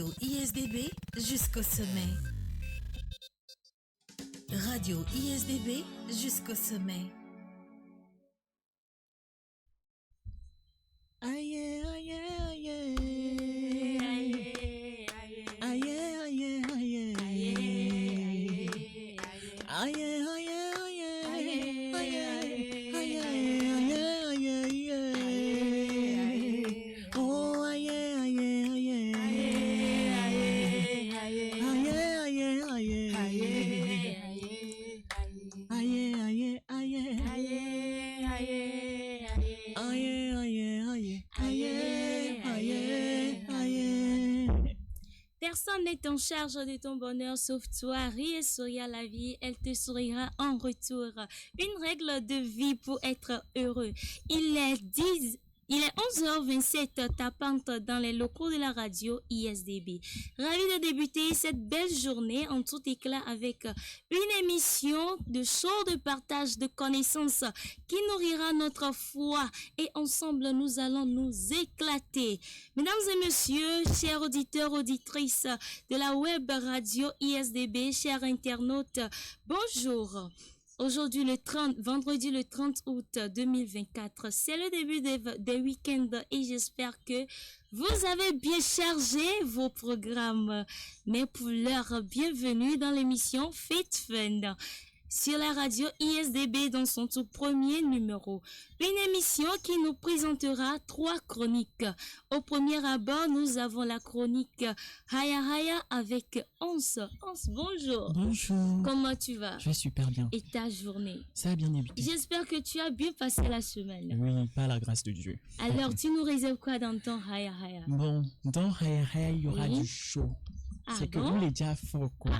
Radio ISDB jusqu'au sommet. Radio ISDB jusqu'au sommet. Aïe, aïe, aïe, aïe, aïe, aïe, Personne n'est en charge de ton bonheur sauf toi. Ris et souris à la vie, elle te sourira en retour. Une règle de vie pour être heureux. Il est 11h27, tapante dans les locaux de la radio ISDB. Ravi de débuter cette belle journée en tout éclat avec une émission de show de partage de connaissances qui nourrira notre foi et ensemble nous allons nous éclater. Mesdames et messieurs, chers auditeurs, auditrices de la web radio ISDB, chers internautes, bonjour. Aujourd'hui, vendredi le 30 août 2024, c'est le début des week-ends et j'espère que vous avez bien chargé vos programmes. Mais pour l'heure, bienvenue dans l'émission Fit Fun sur la radio ISDB dans son tout premier numéro. Une émission qui nous présentera 3 chroniques. Au premier abord, nous avons la chronique Haya Haya avec Once. Once, bonjour. Bonjour. Comment tu vas? Je vais super bien. Et ta journée? Ça a bien débuté. J'espère que tu as bien passé la semaine. Oui, par la grâce de Dieu. Alors, tu nous réserves quoi dans ton Haya Haya? Bon, dans Haya Haya, il y aura Oui. du show. Ah C'est que bon? vous les déjà fort, quoi.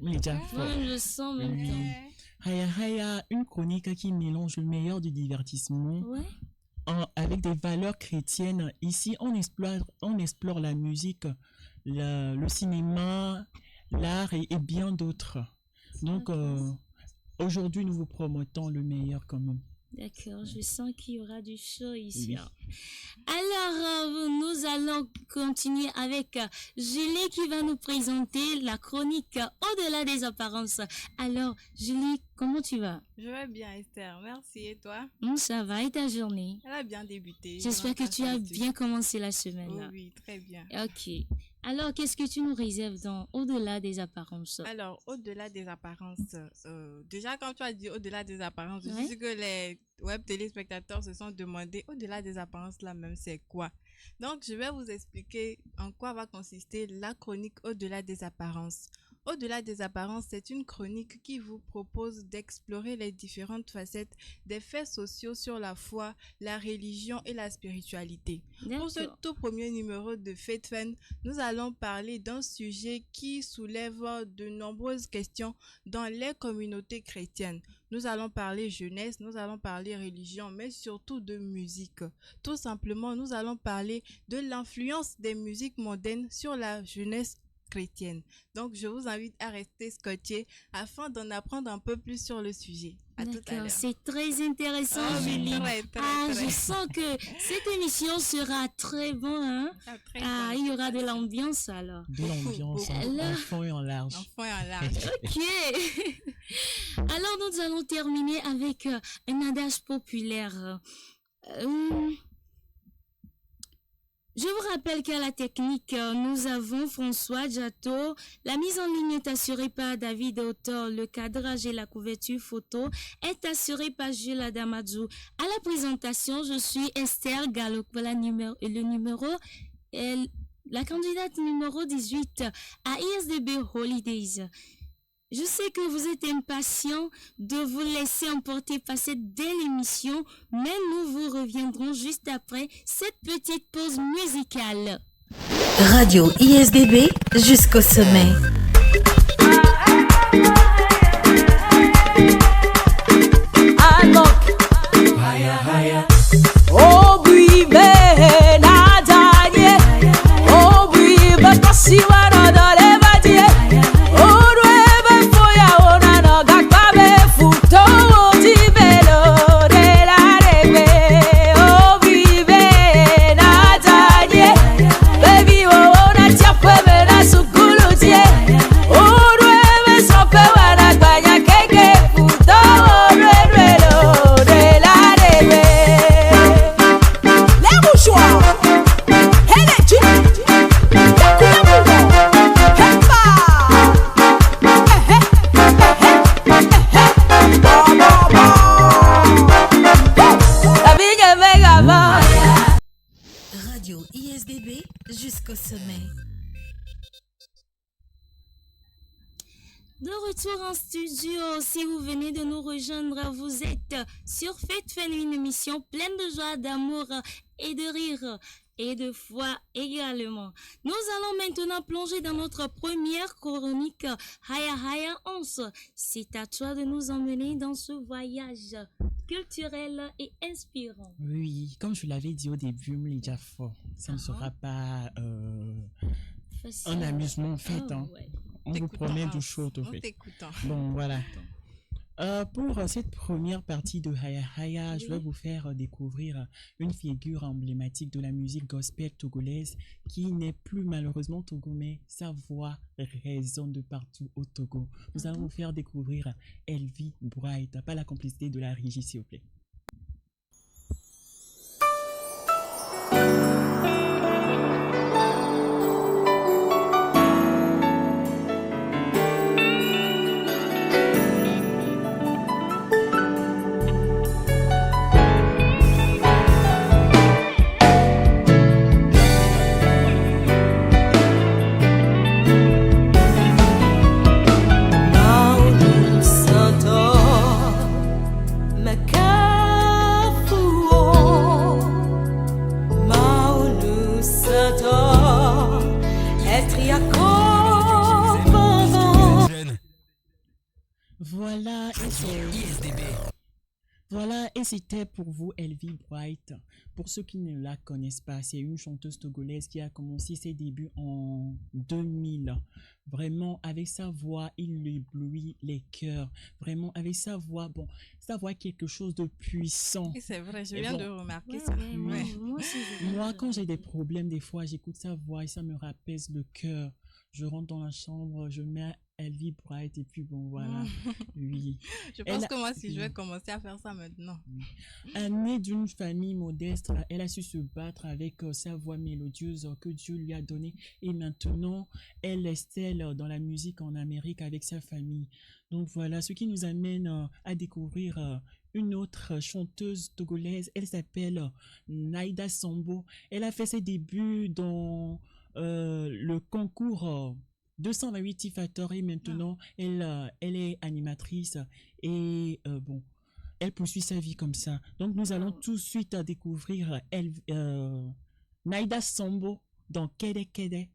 Vous les déjà fort. Moi, je sens même Oui. temps. Haya Haya, une chronique qui mélange le meilleur du divertissement Ouais. avec des valeurs chrétiennes. Ici, on explore la musique, le cinéma, l'art et bien d'autres. Donc, aujourd'hui, nous vous promettons le meilleur quand même. D'accord, je sens qu'il y aura du show ici. Oui. Alors, nous allons continuer avec Julie qui va nous présenter la chronique Au-delà des apparences. Alors, Julie, comment tu vas? Je vais bien, Esther. Merci. Et toi? Ça va, et ta journée? Elle a bien débuté. J'espère que tu as bien commencé la semaine. Oh oui, très bien. Ok. Alors, qu'est-ce que tu nous réserves dans Au-delà des apparences? Alors, au-delà des apparences, déjà quand tu as dit au-delà des apparences, je Ouais. sais que les web téléspectateurs se sont demandé au-delà des apparences là même c'est quoi. Donc, je vais vous expliquer en quoi va consister la chronique au-delà des apparences. Au-delà des apparences, c'est une chronique qui vous propose d'explorer les différentes facettes des faits sociaux sur la foi, la religion et la spiritualité. Pour ce D'accord. tout premier numéro de Fit Fun, nous allons parler d'un sujet qui soulève de nombreuses questions dans les communautés chrétiennes. Nous allons parler jeunesse, nous allons parler religion, mais surtout de musique. Tout simplement, nous allons parler de l'influence des musiques modernes sur la jeunesse chrétienne. Donc, je vous invite à rester scotché afin d'en apprendre un peu plus sur le sujet. À tout à D'accord, l'heure. c'est très intéressant, Ah, Julie. très. Je sens que cette émission sera très bonne, hein? Très Il y aura de l'ambiance alors. De l'ambiance en Alors- fond et en large. Enfin, en large. Ok. Alors nous allons terminer avec un adage populaire. Je vous rappelle qu'à la technique, nous avons François Giatto. La mise en ligne est assurée par David Autor. Le cadrage et la couverture photo est assurée par Jules Adamadzou. À la présentation, je suis Esther Gallo. Voilà la candidate numéro 18 à ISDB Holidays. Je sais que vous êtes impatient de vous laisser emporter par cette belle émission, mais nous vous reviendrons juste après cette petite pause musicale. Radio ISDB jusqu'au sommet. Baby, oh, retour en studio. Si vous venez de nous rejoindre, vous êtes sur Fête Fun, une émission pleine de joie, d'amour et de rire. Et de foi également. Nous allons maintenant plonger dans notre première chronique Haya Haya 11. C'est à toi de nous emmener dans ce voyage culturel et inspirant. Oui, comme je l'avais dit au début, Mlidja Fort, ça ne sera pas Facile. un amusement en fait. Ah, Hein. ouais. On vous promet du show au En fait. t'écoutant. Bon, voilà. Pour cette première partie de Haya Haya, je vais Oui. vous faire découvrir une figure emblématique de la musique gospel togolaise qui n'est plus malheureusement togo, mais sa voix résonne de partout au Togo. Nous allons vous faire découvrir Elvie Bright, pas la complicité de la régie s'il vous plaît. Maulu Santo Makafuo Maulu Santo Etriako Voilà, et c'était pour vous Elvie Bright. Pour ceux qui ne la connaissent pas, c'est une chanteuse togolaise qui a commencé ses débuts en 2000. Vraiment, avec sa voix, il éblouit les cœurs. Vraiment, avec sa voix, bon, sa voix est quelque chose de puissant. Oui, c'est vrai, je Et viens bon. de remarquer Ouais, ça. ouais, moi, Ouais. moi aussi, je Moi, pense, quand j'ai des problèmes, des fois, j'écoute sa voix et ça me rapaise le cœur. Je rentre dans la chambre, je mets Elvie Bright et puis bon, voilà. Oui. Je Elle pense a- que moi, si je vais commencer à faire ça maintenant. Née d'une famille modeste, elle a su se battre avec sa voix mélodieuse que Dieu lui a donnée. Et maintenant, elle excelle dans la musique en Amérique avec sa famille. Donc voilà, ce qui nous amène à découvrir une autre chanteuse togolaise. Elle s'appelle Naïda Sambo. Elle a fait ses débuts dans le concours 228 Tifator et maintenant elle est animatrice et bon, elle poursuit sa vie comme ça. Donc nous allons tout de suite découvrir Naïda Sambo dans Kede Kede.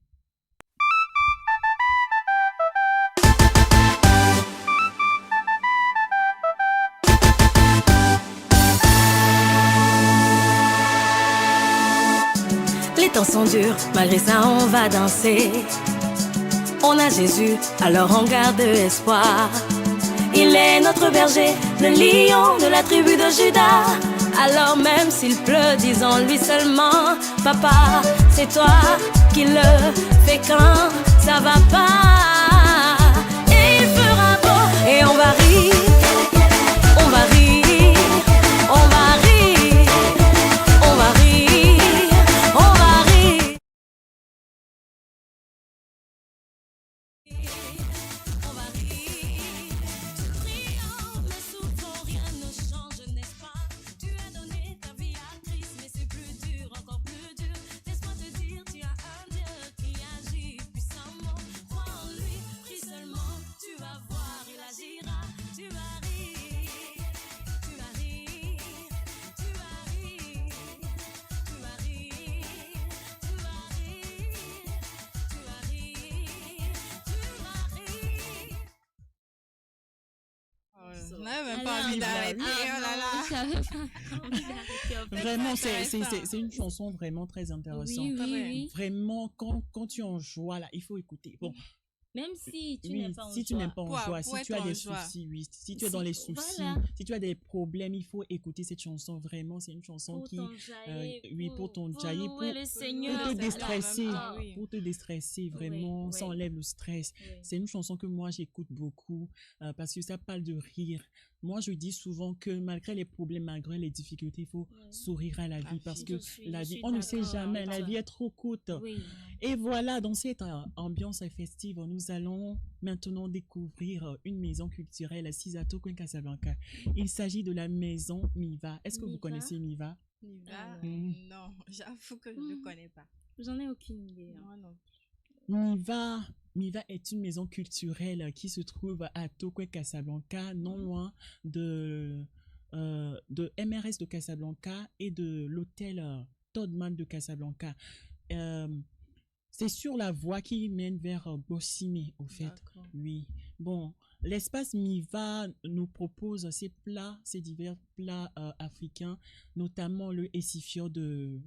Les temps sont durs, malgré ça on va danser. On a Jésus, alors on garde espoir. Il est notre berger, le lion de la tribu de Judas. Alors même s'il pleut, disons-lui seulement, Papa, c'est toi qui le fais quand ça va pas. Et il fera beau, et on va rire, on va rire, on va rire, on va rire, on va rire. On va rire, tu triomphes, mais souvent rien ne change, n'est-ce pas? Tu as donné ta vie à Christ, mais c'est plus dur, encore plus dur. Laisse-moi te dire, tu as un Dieu qui agit puissamment. Crois en lui, prie seulement, tu vas voir, il agira. Tu vas rire, tu vas rire, tu vas rire, tu vas rire, tu vas rire, tu vas rire, tu vas rire. Je n'avais même pas Alors, envie d'arrêter. ah Oh là là. non, j'avais pas envie d'arrêter, en fait. Vraiment, intéressant. c'est une chanson vraiment très intéressante. Oui, oui, vrai. oui. Vraiment, quand tu es en joie, là, il faut écouter. Bon, Même si tu oui, n'es pas en si tu joie. n'es pas en Pour- joie, pour si tu être as en des joie. soucis, oui, si tu es dans les soucis, Voilà. si tu as des problèmes, il faut écouter cette chanson. Vraiment, c'est une chanson Pour qui, t'enjailler, oui, pour t'enjailler, louer pour- le Seigneur. pour te Seigneur, déstresser, Ah, oui. pour te déstresser, vraiment, oui. ça enlève le stress. Oui. C'est une chanson que moi j'écoute beaucoup parce que ça parle de rire. Moi, je dis souvent que malgré les problèmes, malgré les difficultés, il faut Oui. sourire à la vie parce que la je vie, suis on ne sait d'accord jamais, avec la toi. vie est trop courte. Oui. Et voilà, dans cette ambiance festive, nous allons maintenant découvrir une maison culturelle à Sisato, Casablanca. Il s'agit de la maison Miva. Est-ce que vous Miva? connaissez Miva? Niva, Ah non, j'avoue que je ne Mm. connais pas. J'en ai aucune idée. Hein. Moi non. Miva, Miva est une maison culturelle qui se trouve à Tokwe, Casablanca, non loin de MRS de Casablanca et de l'hôtel Todman de Casablanca. Euh, c'est sur la voie qui mène vers Bossimé, au fait. D'accord. Oui. Bon, l'espace Miva nous propose ces divers plats africains, notamment le essifio des-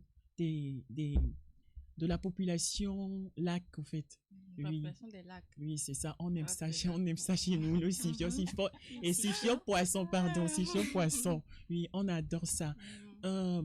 de la population lac, au fait. Oui. Population des lacs. Oui, c'est ça. On aime ça, Ok. on aime ça chez nous, le sifio, et sifio poisson, pardon, sifio poisson. Oui, on adore ça. Euh,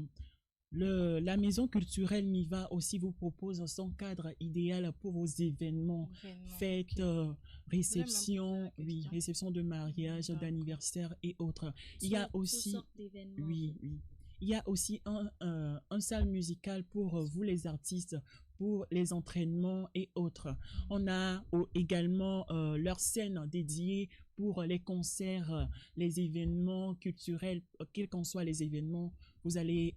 la maison culturelle Miva aussi vous propose son cadre idéal pour vos événements, Événement, fêtes, ok. réceptions, poser la oui, question. réceptions de mariage, D'accord. d'anniversaire et autres. Il y a Toutes aussi, sortes d'événements. oui, oui. Il y a aussi un salle musicale pour vous les artistes, pour les entraînements et autres. On a également leur scène dédiée pour les concerts, les événements culturels, quels qu'en soient les événements. Vous allez,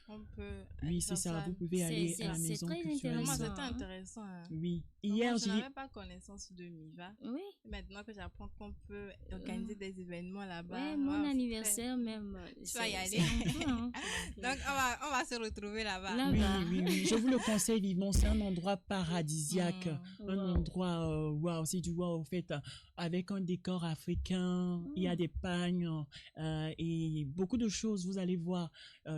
On peut oui, être c'est ça, ça. vous pouvez aller à la c'est maison très culturelle. Vraiment, intéressant. c'était hein. intéressant. Hein. Oui, Vraiment, hier, je j'ai n'avais pas connaissance de Miva. Oui, Maintenant que j'apprends qu'on peut organiser des événements là-bas. ouais, mon wow, c'est anniversaire même. Tu vas y aller. c'est un peu, hein. très- Donc, on va se retrouver là-bas. Là- oui, Là-bas. oui, oui, je vous le conseille vivement. C'est un endroit paradisiaque, Mm. un Wow. endroit, waouh, c'est du waouh, en fait, avec un décor africain. Il y a des pagnes et beaucoup de choses. Vous allez voir.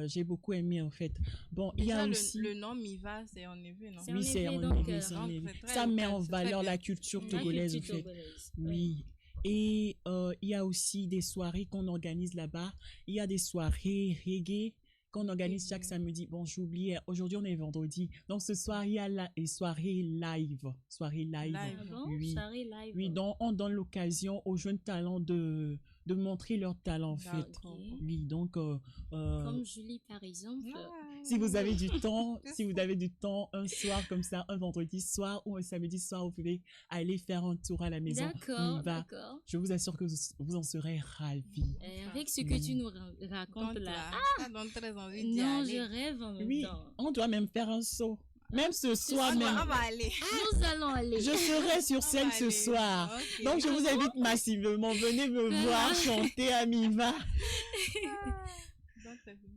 J'ai beaucoup aimé, en fait. Bon, il y Déjà, a aussi. le nom Miva, c'est en effet, non? C'est Oui, en c'est effet, en donc, effet, c'est en donc, effet. c'est très Ça met local, en c'est très valeur bien. la culture La togolaise, en culture fait. togolaise. Oui. Et il y a aussi des soirées qu'on organise là-bas. Il y a des soirées reggae qu'on organise chaque samedi. Bon, j'ai oublié. Aujourd'hui, on est vendredi. Donc, ce soir, il y a les soirées live. Soirée live. Live. Ah bon? Oui. Soirée live. Oui, donc on donne l'occasion aux jeunes talents de montrer leur talent, en fait. D'accord. Ok. Oui, donc, Comme Julie, par exemple. si vous avez du temps, si vous avez du temps, un soir comme ça, un vendredi soir ou un samedi soir, vous pouvez aller faire un tour à la maison. D'accord, Miva. d'accord. Je vous assure que vous en serez ravis. Avec ce que tu nous racontes Donc, là. là, ça donne très envie d'y Non, aller. je rêve en même Oui, temps. on doit même faire un saut. Même ce soir On même. va aller. Nous allons aller. Je serai sur On scène va ce aller. soir. Ok. Donc, je vous invite massivement. Venez me voir chanter à Miva. Donc, c'est fini.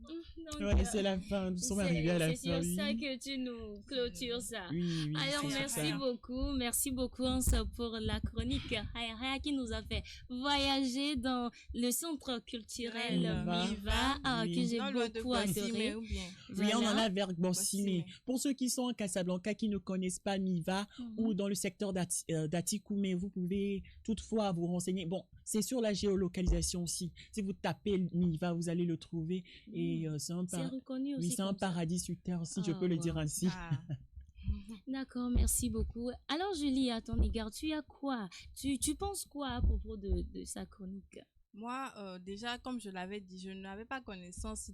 Donc, Ouais, c'est la fin. Nous sommes arrivés à la c'est fin. sur Oui, ça que tu nous clôtures ça. oui, oui. Alors, c'est sur merci ça. beaucoup. Merci beaucoup, Hans, pour la chronique Haya Haya qui nous a fait voyager dans le centre culturel Miva. Miva, Oui. que j'ai Non, loin de beaucoup Bossimé adoré. ou bien. Oui, on en Voilà. a vers Bossimé. Bossimé. Pour ceux qui sont en Casablanca, qui ne connaissent pas Miva Mhm. ou dans le secteur d'Atikoumé, vous pouvez toutefois vous renseigner. Bon, c'est sur la géolocalisation aussi. Si vous tapez Miva, vous allez le trouver. Et c'est un, C'est reconnu aussi. oui, c'est un comme ça. paradis sur terre, si je Ah, peux le dire wow. ainsi. Ah. D'accord, merci beaucoup. Alors, Julie, à ton égard, tu as quoi? Tu penses quoi à propos de sa chronique? Moi, déjà, comme je l'avais dit, je n'avais pas connaissance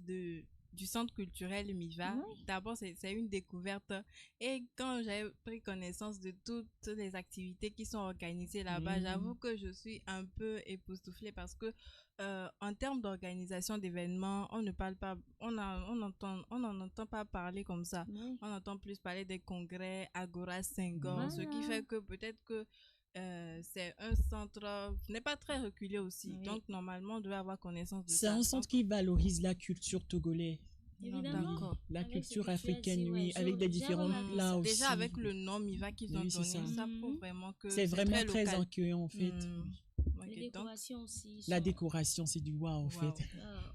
du centre culturel Miva. Oui. D'abord, c'est une découverte. Et quand j'ai pris connaissance de toutes les activités qui sont organisées là-bas, Mhm. j'avoue que je suis un peu époustouflée parce que en termes d'organisation d'événements, on ne parle pas, on n'en entend pas parler comme ça. Oui. On entend plus parler des congrès Agora Senghor, ce qui Voilà. fait que peut-être que c'est un centre n'est pas très reculé aussi. Oui. Donc, normalement, on devait avoir connaissance de C'est ça. un centre qui valorise la culture togolaise, Évidemment. D'accord. la Avec ce culture que tu as africaine, dit, oui, ouais, avec des j'ai différents remarqué plats ça. aussi. Déjà, avec le nom Miva qu'ils ont Oui, c'est donné, ça. ça Mhm. prouve vraiment que C'est vraiment très local. accueillant, en fait. Ok, Les donc, décorations aussi. La sont- décoration, c'est du waouh, en wow. fait. Ah.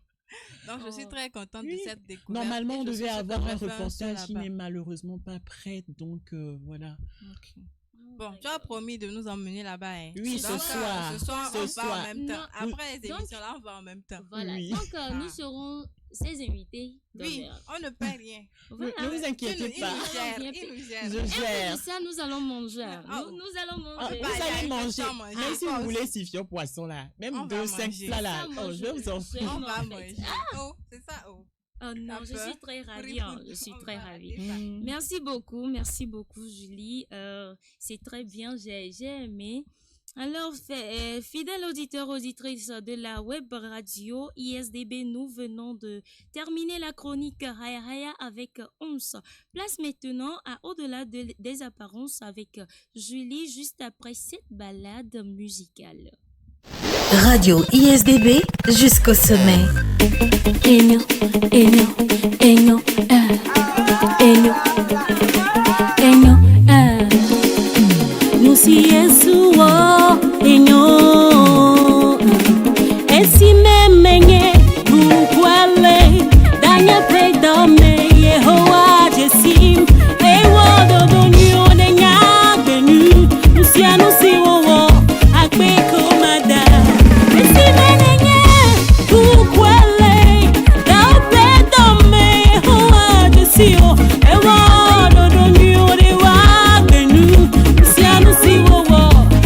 Donc, je suis Oh. très contente Oui. de cette découverte. Normalement, Et on je devait suis sûre avoir que un je vais faire saut reportage qui là-bas. n'est malheureusement pas prêt, donc voilà. Ok. Oh Bon, my tu as God. promis de nous emmener là-bas. Hein. Oui, ce Donc, soir. Ce soir, Ce on va soir. en même temps. Non. Après les Donc- émissions-là, on va en même temps. Voilà. Oui. Donc, nous Ah. serons ses invités. Oui, d'honneur. on ne paie rien. Voilà. Ne vous inquiétez Il pas. nous gère. Bien Il nous Je gère. Et en plus gère. de ça, nous allons manger. Oh. Nous allons Ah, manger. vous va aller allez avec manger. le temps manger. Même si Moi vous voulez aussi. siffler poisson là, même On va 2, 5 manger. plats là, Ça, moi, je vais vous en je- faire. On va en fait. manger. Oh, c'est ça. Oh. Oh non, je peur. suis très ravie. Free Hein. food. Je suis On très va ravie. aller. Mm. Merci beaucoup, Julie. C'est très bien, j'ai aimé. Alors, fidèles auditeurs, auditrices de la web radio ISDB, nous venons de terminer la chronique Raya Raya avec Ons. Place maintenant à Au-delà des apparences avec Julie juste après cette balade musicale. Radio ISDB jusqu'au sommet. Enyo, enyo, enyo, enyo, enyo, Nusi Yesu o enyo, esi memenye bukwale, danya pedame Yehowa Jesim, ewo dodo nyo de nya benu, nusi anusi wo akpe komada, esi menenye bukwale, da pedame Yehowa Jesim, ewo dodo nyo de wa benu, nusi anusi wo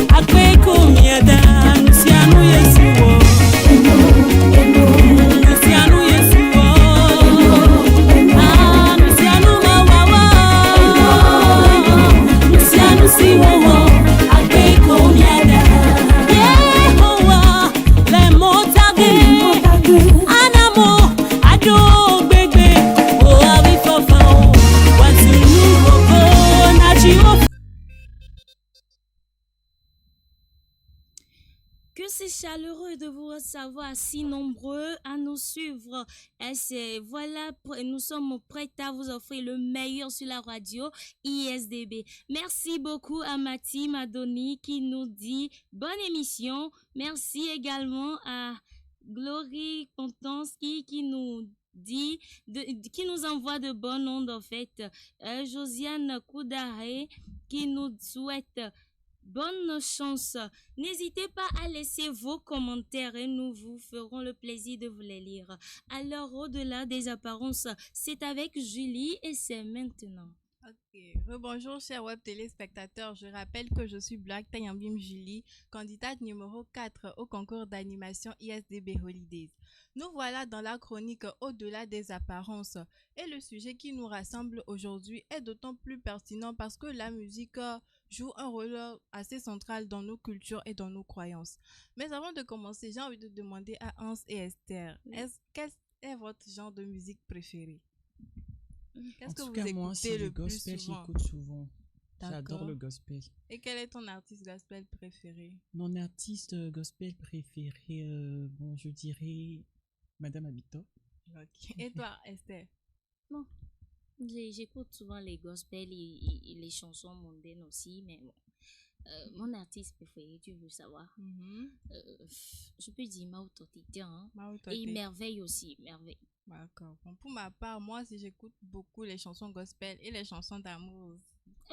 akpe komiada, nusi anu Yesu wo. Que c'est chaleureux de vous savoir si nombreux à nous suivre. Voilà, nous sommes prêts à vous offrir le meilleur sur la radio ISDB. Merci beaucoup à ma team, à Donny qui nous dit bonne émission. Merci également à Glory Kontansky qui nous dit, qui nous envoie de bonnes ondes en fait. Josiane Koudare qui nous souhaite bonne chance. N'hésitez pas à laisser vos commentaires et nous vous ferons le plaisir de vous les lire. Alors, au-delà des apparences, c'est avec Julie et c'est maintenant. Ok. Rebonjour, chers web téléspectateurs. Je rappelle que je suis Black Tayambim Julie, candidate numéro 4 au concours d'animation ISDB Holidays. Nous voilà dans la chronique Au-delà des apparences. Et le sujet qui nous rassemble aujourd'hui est d'autant plus pertinent parce que la musique joue un rôle assez central dans nos cultures et dans nos croyances. Mais avant de commencer, j'ai envie de demander à Hans et Esther, quel est votre genre de musique préféré? Qu'est-ce que vous cas, moi, écoutez le le plus gospel, souvent? j'écoute souvent. J'adore D'accord. le gospel. Et quel est ton artiste gospel préféré? Mon artiste gospel préféré, bon, je dirais Madame Abito. Ok. Et toi, Esther? Bon, j'écoute souvent les gospels et les chansons mondaines aussi, mais bon. Mon artiste préféré, tu veux savoir? Je peux dire Mao Totite, hein? Et Merveille aussi, Merveille. D'accord. Bon, pour ma part, moi aussi, j'écoute beaucoup les chansons gospel et les chansons d'amour.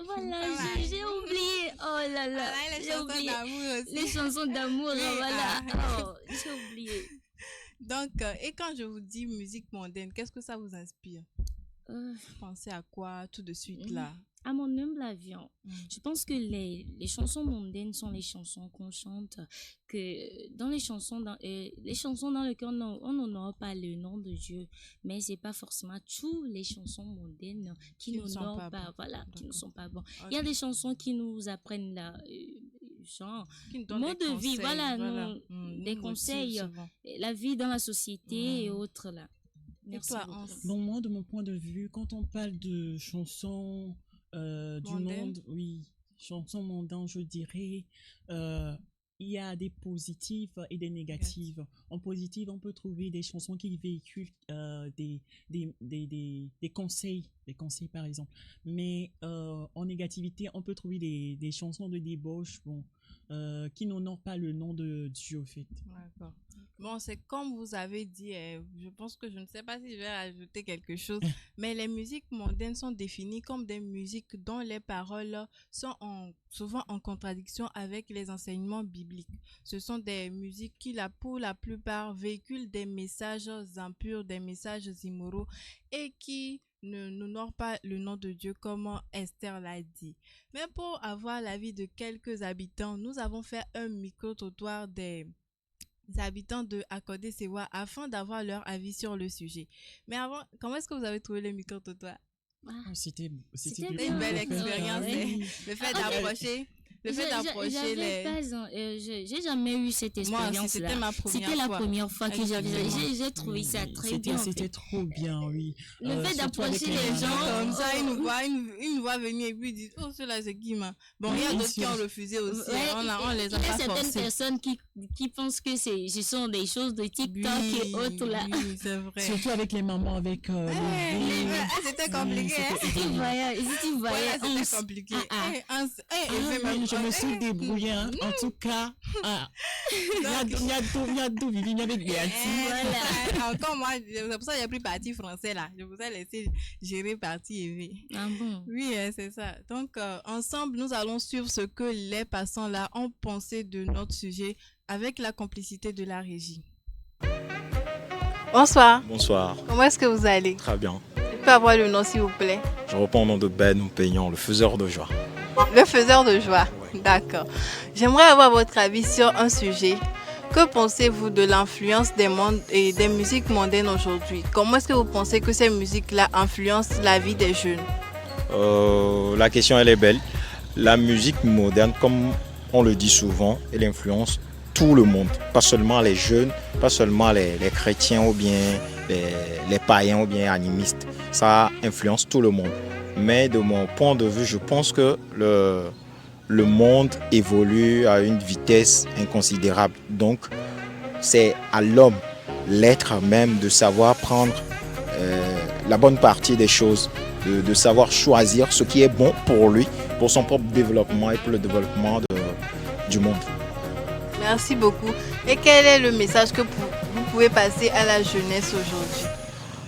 Voilà, j'ai oublié. Oh là là, Voilà, les j'ai chansons oublié. d'amour aussi. Les chansons d'amour, Oui, voilà. ah. Oh, j'ai oublié. Donc, et quand je vous dis musique mondaine, qu'est-ce que ça vous inspire? Vous pensez à quoi tout de suite là? À mon humble avis, je pense que les chansons mondaines sont les chansons qu'on chante, que dans les chansons dans lesquelles on n'honore pas le nom de Dieu, mais c'est pas forcément toutes les chansons mondaines qui n'honorent pas, voilà, qui ne sont pas bonnes. Okay. Il y a des chansons qui nous apprennent la genre qui nous donnent mode de vie, voilà, des nous conseils, la vie dans la société et autres là. Merci beaucoup. Bon, moi, de mon point de vue, quand on parle de chansons du monde, oui, chansons mondaines, je dirais, il y a des positives et des négatives. En positive, on peut trouver des chansons qui véhiculent des conseils, par exemple. Mais en négativité, on peut trouver des chansons de débauche, bon, qui n'honorent pas le nom de Dieu, au fait. D'accord. Bon, c'est comme vous avez dit, je pense que je ne sais pas si je vais ajouter quelque chose, mais les musiques mondaines sont définies comme des musiques dont les paroles sont souvent en contradiction avec les enseignements bibliques. Ce sont des musiques qui, pour la plupart, véhiculent des messages impurs, des messages immoraux et qui n'honorent pas le nom de Dieu comme Esther l'a dit. Mais pour avoir l'avis de quelques habitants, nous avons fait un micro-trottoir des habitants de Akode-Sewa afin d'avoir leur avis sur le sujet. Mais avant, comment est-ce que vous avez trouvé le micro-trottoir? C'était une belle expérience, le fait d'approcher Le fait d'approcher les... J'ai jamais eu cette expérience-là. Moi aussi, c'était ma première fois. C'était la première fois que j'ai trouvé ça très bien. C'était trop bien, oui. Le fait d'approcher les gens comme ça, ils nous voient venir et puis ils disent « Oh, ceux-là, c'est qui, ma ?» Bon, il y a d'autres qui ont refusé aussi. On les a pas forcés. Il y a certaines personnes qui pensent que ce sont des choses de TikTok et autres là. Oui, c'est vrai. Surtout avec les mamans, avec c'était compliqué. Si tu voyais, c'était compliqué. Je me suis débrouillée, hein. En tout cas. Il y a deux Vivi, il y avait des Encore moi, c'est pour ça que j'ai pris parti français là. Je vous ai laissé gérer parti EV. Ah bon? Oui, c'est ça. Donc, ensemble, nous allons suivre ce que les passants là ont pensé de notre sujet avec la complicité de la régie. Bonsoir. Bonsoir. Comment est-ce que vous allez? Très bien. Je peux avoir le nom s'il vous plaît? Je reprends au nom de Ben Oupéignan, le faiseur de joie. Le faiseur de joie, d'accord. J'aimerais avoir votre avis sur un sujet. Que pensez-vous de l'influence des mondes et des musiques mondaines aujourd'hui? Comment est-ce que vous pensez que ces musiques-là influencent la vie des jeunes? La question elle est belle. La musique moderne, comme on le dit souvent, elle influence tout le monde, pas seulement les jeunes, pas seulement les chrétiens ou bien les païens ou bien animistes. Ça influence tout le monde. Mais de mon point de vue, je pense que le monde évolue à une vitesse inconsidérable. Donc, c'est à l'homme, l'être même, de savoir prendre la bonne partie des choses, de savoir choisir ce qui est bon pour lui, pour son propre développement et pour le développement du monde. Merci beaucoup. Et quel est le message que vous pouvez passer à la jeunesse aujourd'hui?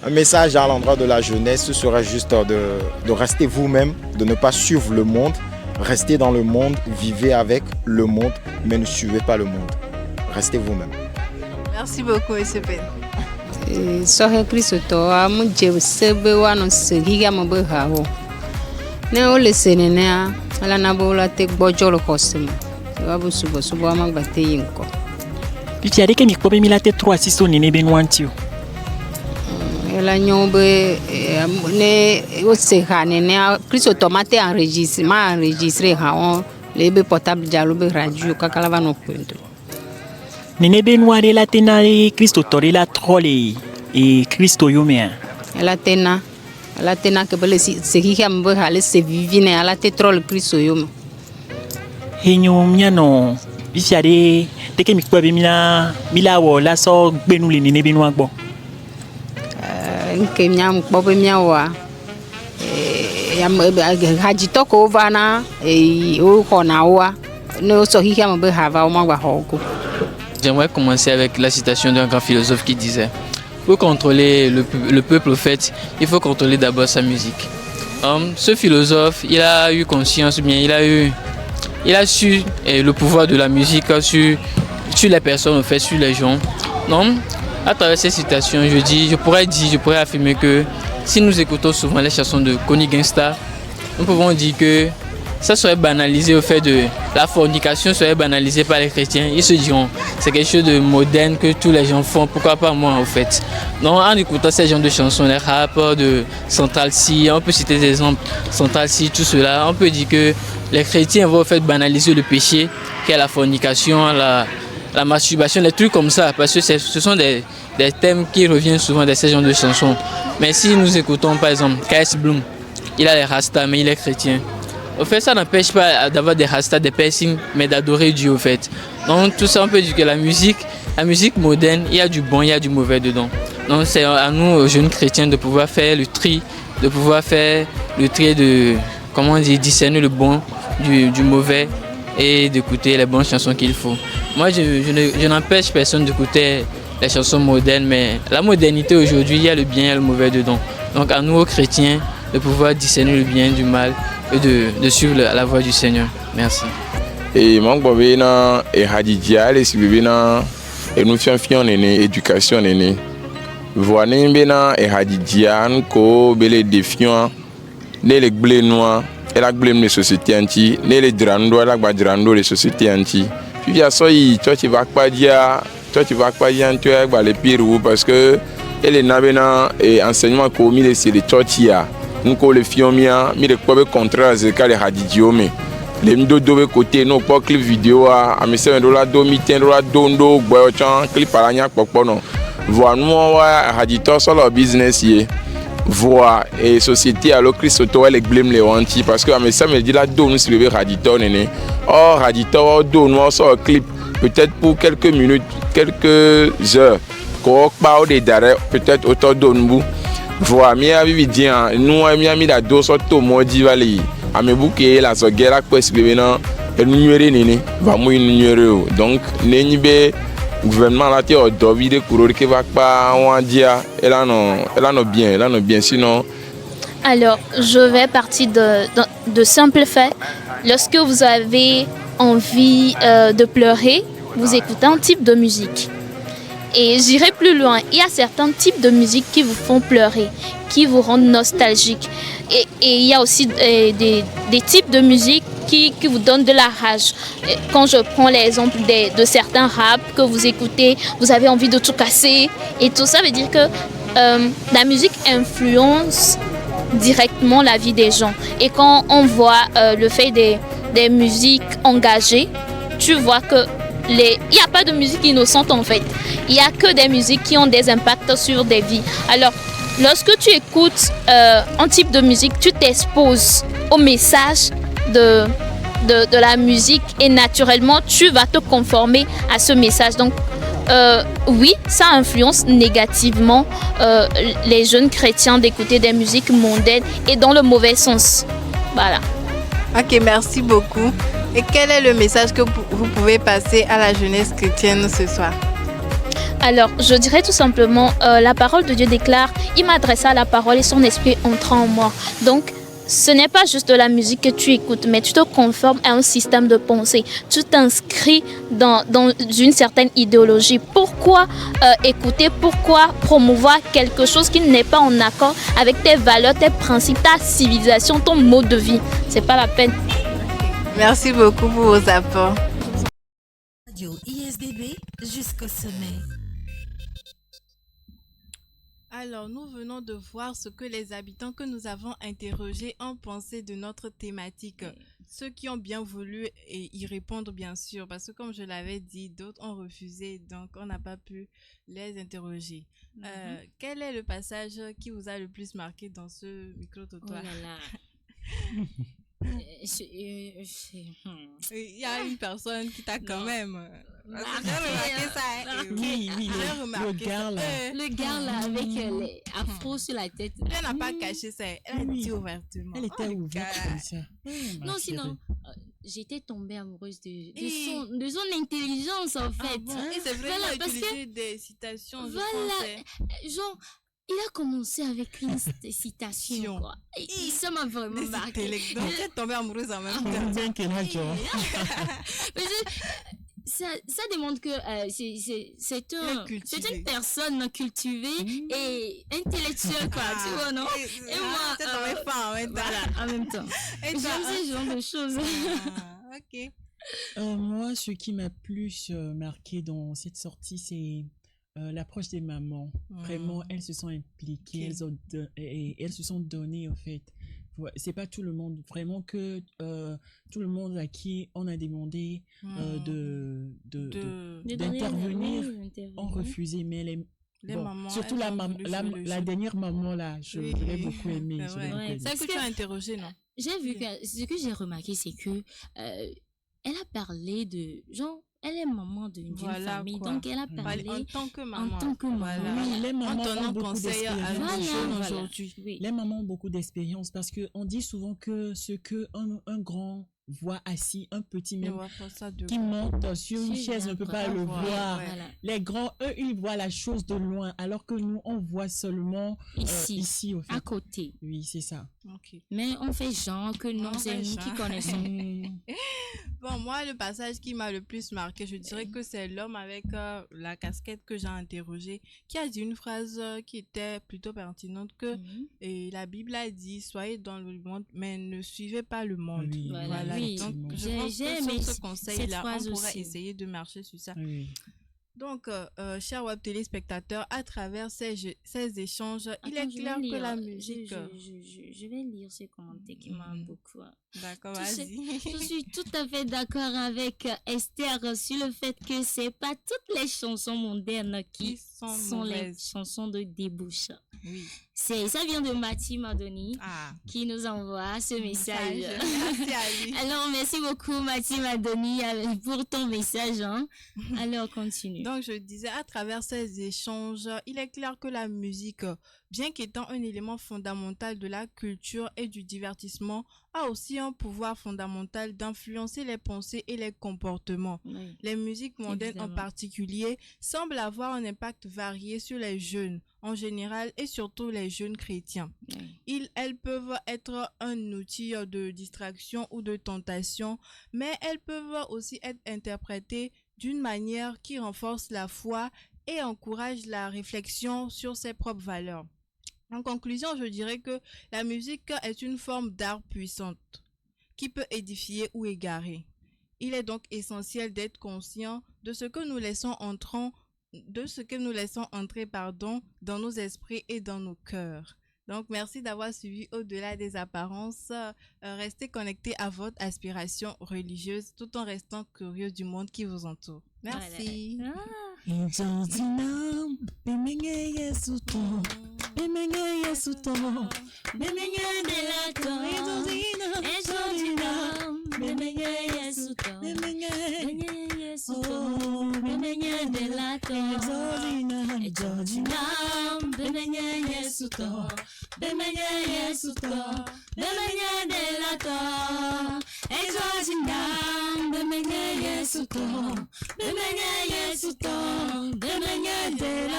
Un message à l'endroit de la jeunesse serait juste de rester vous-même, de ne pas suivre le monde. Restez dans le monde, vivez avec le monde, mais ne suivez pas le monde. Restez vous-même. Merci beaucoup, M. Ben. Sohe Kristo amu je sebe wano segiga mobe hawo. Ne ole senenea ala na bola te gbojolo kosem. Wabu subo amagbate yinko. Puis il y a mi ko be mi la te 3 6 nene benwantio. La nyobe ne oseha nene Kristo tomate enregistré ha lebe portable jalobe radio kakala no kwento. Nene benware la tena Kristo tori la trole et Kristo yomea. La tena que bele segiga mbe hale se vivine ala te trole Kristo yoma. Henyo miano bisiare teke mi ko be mila wo la so gbenu le nene benwa gbo. Nke miam kpobe miawa hajito ko vana o konawa no so hi kiam be hava o magba hoko. J'aimerais commencer avec la citation d'un grand philosophe qui disait: pour contrôler le peuple, au fait, il faut contrôler d'abord sa musique. Ce philosophe, il a eu conscience, bien il a su le pouvoir de la musique sur les personnes, au fait, sur les gens. Non, à travers ces citations, je pourrais affirmer que si nous écoutons souvent les chansons de Connie Gangsta, nous pouvons dire que ça serait banalisé au fait de la fornication serait banalisée par les chrétiens. Ils se diront c'est quelque chose de moderne que tous les gens font, pourquoi pas moi au fait. Donc en écoutant ces genres de chansons, les rappeurs de Central C, on peut citer des exemples, Central C, tout cela, on peut dire que les chrétiens vont au fait banaliser le péché, qu'est la fornication, la masturbation, des trucs comme ça, parce que ce sont des thèmes qui reviennent souvent dans ces genres de chansons. Mais si nous écoutons par exemple KS Bloom, il a les rastas mais il est chrétien. Au fait, ça n'empêche pas d'avoir des rastas, des piercings, mais d'adorer Dieu au fait. Donc tout ça, on peut dire que la musique moderne, il y a du bon, il y a du mauvais dedans. Donc c'est à nous, aux jeunes chrétiens, de pouvoir faire le tri, de, comment on dit, discerner le bon du mauvais et d'écouter les bonnes chansons qu'il faut. Moi, je n'empêche personne d'écouter les chansons modernes, mais la modernité aujourd'hui, il y a le bien et le mauvais dedans. Donc à nous, aux chrétiens, de pouvoir discerner le bien du mal et de suivre la voie du Seigneur. Merci. Et moi, je hadidia les sibibina et nous fions éducation nene. Voici bena et hadidia ko bele défiant les blés noirs et la blé les sociétés anti les drando la badrando les sociétés anti. Puis à ça toi tu vas pas dire tu es les pires parce que les nabena et enseignement commis c'est les tortillas. Nous les fiomia mi les quoi contraire à ce les hadidiome. les mdodo be côté no pour clip vidéo a amese dola do miten dola dondo gboyo chan clip ala nya popo no voix nous wa raditor sur leur business yé voix et société alors Christ auto elle blâme les wanti parce que amese me dit la do nous sur le raditor néné oh raditor do nous sur clip peut-être pour quelques minutes quelques heures ko pa o de dare peut-être auto do nous voix mi a vivi bien nous mi a mis la do sur to modi vali amebuke la so guerre quest bena enunyere nene va mu enunyere donc neni be gouvernement la te o dobi de coureur que va pas on dia elle en bien sinon. Alors je vais partir de simples faits. Lorsque vous avez envie de pleurer, vous écoutez un type de musique. Et j'irai plus loin, il y a certains types de musique qui vous font pleurer, qui vous rendent nostalgique. Et il y a aussi des types de musique qui vous donnent de la rage. Quand je prends l'exemple de certains rap que vous écoutez, vous avez envie de tout casser. Et tout ça veut dire que la musique influence directement la vie des gens. Et quand on voit le fait des musiques engagées, tu vois que il n'y a pas de musique innocente en fait. Il n'y a que des musiques qui ont des impacts sur des vies. Alors, lorsque tu écoutes un type de musique, tu t'exposes au message de la musique et naturellement, tu vas te conformer à ce message. Donc, oui, ça influence négativement les jeunes chrétiens d'écouter des musiques mondaines et dans le mauvais sens. Voilà. Ok, merci beaucoup. Et quel est le message que vous pouvez passer à la jeunesse chrétienne ce soir? Alors, je dirais tout simplement, la parole de Dieu déclare, il m'adressa la parole et son esprit entra en moi. Donc, ce n'est pas juste de la musique que tu écoutes, mais tu te conformes à un système de pensée. Tu t'inscris dans une certaine idéologie. Pourquoi écouter, pourquoi promouvoir quelque chose qui n'est pas en accord avec tes valeurs, tes principes, ta civilisation, ton mode de vie? C'est pas la peine. Merci beaucoup pour vos apports. Radio ISDB jusqu'au sommet. Alors, nous venons de voir ce que les habitants que nous avons interrogés ont pensé de notre thématique. Ceux qui ont bien voulu y répondre, bien sûr, parce que comme je l'avais dit, d'autres ont refusé, donc on n'a pas pu les interroger. Quel est le passage qui vous a le plus marqué dans ce micro-trottoir? Oh là là. Il y a une personne qui t'a quand même... J'ai remarqué ça. Oui, le gars là. Le gars là avec les afros sur la tête. Elle n'a pas caché ça. Elle a dit ouvertement. Elle était ouverte comme ça. Non, sinon, j'étais tombée amoureuse de son intelligence en fait. Et c'est vraiment utiliser des citations. Voilà, genre... Il a commencé avec une citation, quoi. Et ça m'a vraiment marqué. Donc, elle est tombée amoureuse en même temps. Bien qu'elle a ça démontre que c'est une personne cultivée et intellectuelle, quoi. Tu vois, non? Et moi, c'est tombé fort en même temps. Voilà, en même temps. J'aime ce genre de choses. Ok. Moi, ce qui m'a plus marqué dans cette sortie, c'est l'approche des mamans. Vraiment, elles se sont impliquées, elles se sont données en fait. C'est pas tout le monde, vraiment que tout le monde à qui on a demandé d'intervenir ont refusé, mais les mamans, surtout la dernière maman là, je l'ai beaucoup aimée. C'est ce que tu as interrogé, non? J'ai vu que ce que j'ai remarqué, c'est que elle a parlé de genre. Elle est maman d'une famille, donc elle a parlé en tant que maman. Voilà. Oui, les mamans ont beaucoup d'expérience aujourd'hui. Oui. Les mamans ont beaucoup d'expérience parce qu'on dit souvent que ce qu'un grand voit assis, un petit même qui monte sur une chaise ne peut pas le voir. Voilà. Les grands, eux, ils voient la chose de loin, alors que nous, on voit seulement ici au fait. À côté. Oui, c'est ça. Okay. Mais on fait genre que nous, c'est nous qui connaissons. Bon, moi, le passage qui m'a le plus marqué, je dirais que c'est l'homme avec la casquette que j'ai interrogé, qui a dit une phrase qui était plutôt pertinente, que et la Bible a dit, soyez dans le monde, mais ne suivez pas le monde. Oui. Voilà. Oui. Donc, je pense que sur ce conseil-là, on pourrait essayer de marcher sur ça. Oui. Donc, chers web téléspectateurs, à travers ces échanges, il est Attends, je vais clair que lire, la musique... je vais lire ces commentaires qui m'ont beaucoup. D'accord, Tu sais, vas-y. je suis tout à fait d'accord avec Esther sur le fait que c'est pas toutes les chansons modernes qui sont les mauvaises. chansons de débouche. Oui. Ça vient de Mathieu Madoni Ah, qui nous envoie ce message. merci à lui. Alors, merci beaucoup Mathieu Madoni pour ton message. Hein. Alors, continue. Donc, je disais, à travers ces échanges, il est clair que la musique, bien qu'étant un élément fondamental de la culture et du divertissement, a aussi un pouvoir fondamental d'influencer les pensées et les comportements. Oui. Les musiques mondaines en Évidemment. particulier semblent avoir un impact varié sur les jeunes en général et surtout les jeunes chrétiens. Oui. Elles peuvent être un outil de distraction ou de tentation, mais elles peuvent aussi être interprétées d'une manière qui renforce la foi et encourage la réflexion sur ses propres valeurs. En conclusion, je dirais que la musique est une forme d'art puissante qui peut édifier ou égarer. Il est donc essentiel d'être conscient de ce que nous laissons entrer dans nos esprits et dans nos cœurs. Donc, merci d'avoir suivi Au-delà des apparences. Restez connectés à votre aspiration religieuse tout en restant curieux du monde qui vous entoure. Merci. Voilà.